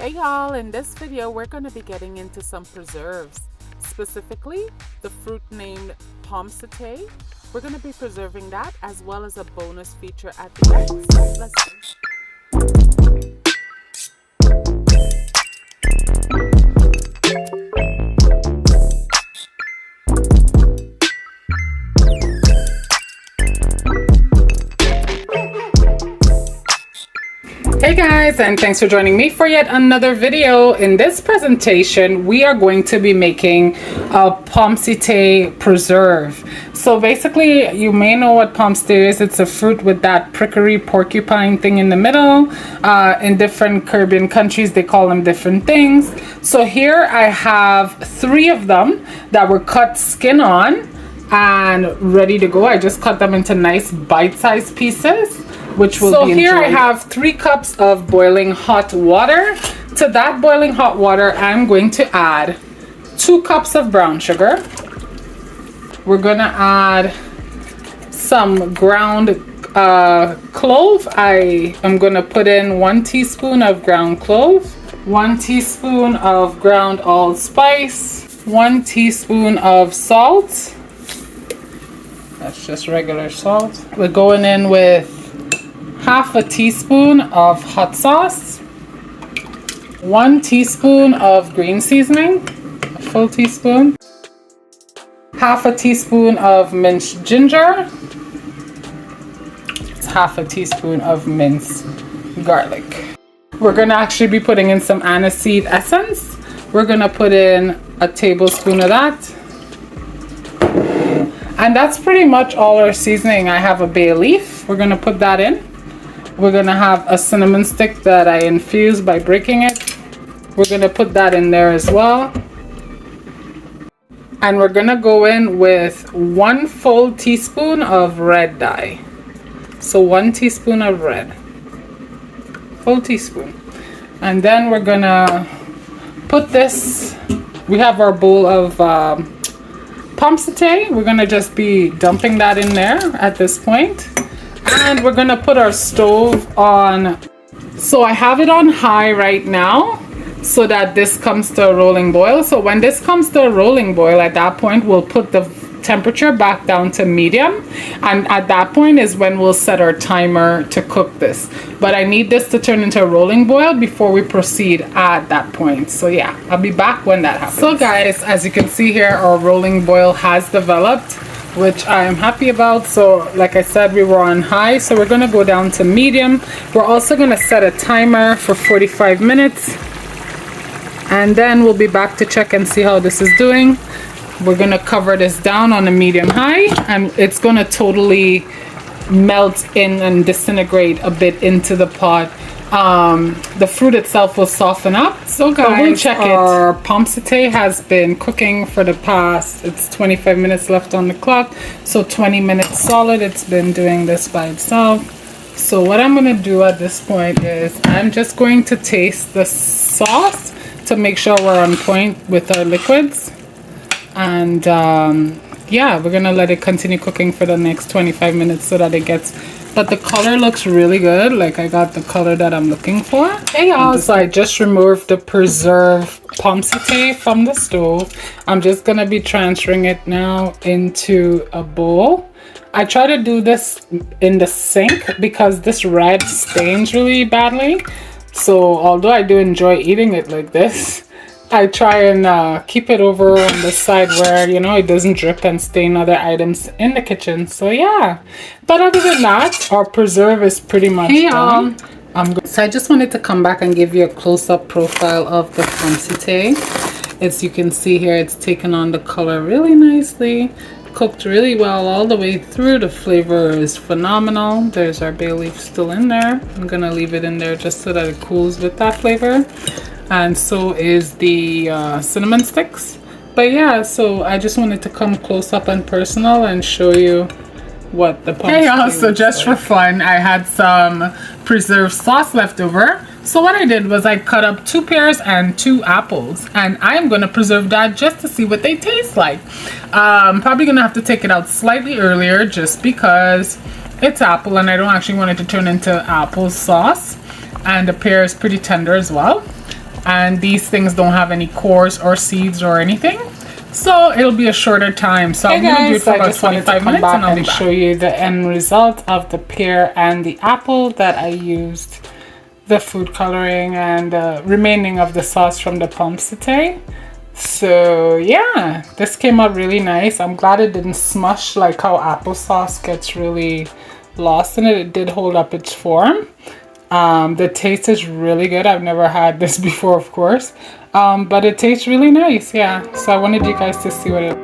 Hey y'all, in this video we're going to be getting into some preserves, specifically the fruit named Pommecythere. We're going to be preserving that as well as a bonus feature at the end. Let's Hey guys, and thanks for joining me for yet another video. In this presentation, we are going to be making a Pommecythere preserve. So basically, you may know what Pommecythere is. It's a fruit with that prickly porcupine thing in the middle. In different Caribbean countries, they call them different things. So here I have 3 of them that were cut skin on and ready to go. I just cut them into nice bite-sized pieces, which will be enjoyed. So here I have 3 cups of boiling hot water. To that boiling hot water, I'm going to add 2 cups of brown sugar. We're gonna add some ground clove. I am gonna put in 1 teaspoon of ground clove, 1 teaspoon of ground allspice, 1 teaspoon of salt. That's just regular salt. We're going in with half a teaspoon of hot sauce, 1 teaspoon of green seasoning, a full teaspoon, half a teaspoon of minced ginger, it's half a teaspoon of minced garlic. We're gonna actually be putting in some Aniseed Essence. We're gonna put in a tablespoon of that. And that's pretty much all our seasoning. I have a bay leaf. We're gonna put that in. We're gonna have a cinnamon stick that I infused by breaking it. We're gonna put that in there as well. And we're gonna go in with 1 full teaspoon of red dye. So 1 teaspoon of red, full teaspoon. And then we're gonna put this, we have our bowl of Pommecythere. We're gonna just be dumping that in there at this point. And we're gonna put our stove on. So I have it on high right now so that this comes to a rolling boil. So when this comes to a rolling boil, at that point we'll put the temperature back down to medium, and at that point is when we'll set our timer to cook this. But I need this to turn into a rolling boil before we proceed at that point. So yeah, I'll be back when that happens. So guys, as you can see here, our rolling boil has developed, which I am happy about. So like I said, we were on high, so we're gonna go down to medium. We're also gonna set a timer for 45 minutes, and then we'll be back to check and see how this is doing. We're gonna cover this down on a medium high, and it's gonna totally melt in and disintegrate a bit into the pot. The fruit itself will soften up. So guys, we'll check it. Our Pommecythere has been cooking for the past, it's 25 minutes left on the clock, so 20 minutes solid it's been doing this by itself. So what I'm gonna do at this point is I'm just going to taste the sauce to make sure we're on point with our liquids. And yeah, we're gonna let it continue cooking for the next 25 minutes so that it gets, but the color looks really good. Like I got the color that I'm looking for. Hey y'all, so I just removed the preserved Pommecythere from the stove. I'm just gonna be transferring it now into a bowl. I try to do this in the sink because this red stains really badly. So although I do enjoy eating it like this, I try and keep it over on the side where, you know, it doesn't drip and stain other items in the kitchen. So yeah, but other than that, our preserve is pretty much done. So I just wanted to come back and give you a close-up profile of the Pommecythere. As you can see here, it's taken on the color really nicely, cooked really well all the way through. The flavor is phenomenal. There's our bay leaf still in there. I'm gonna leave it in there just so that it cools with that flavor. And so is the cinnamon sticks. But yeah, so I just wanted to come close up and personal and show you what the Pommecythere. Hey y'all, so just for fun, I had some preserved sauce left over. So what I did was I cut up 2 pears and 2 apples, and I'm gonna preserve that just to see what they taste like. I'm probably gonna have to take it out slightly earlier just because it's apple and I don't actually want it to turn into apple sauce, and the pear is pretty tender as well. and these things don't have any cores or seeds or anything, so it'll be a shorter time. So I'm gonna do it for about 25 minutes and I'll be back. Show you the end result of the pear and the apple that I used the food coloring and the remaining of the sauce from the Pommecythere. So yeah, this came out really nice. I'm glad it didn't smush like how applesauce gets really lost in it. It did hold up its form. The taste is really good. I've never had this before, of course, but it tastes really nice. Yeah, so I wanted you guys to see what it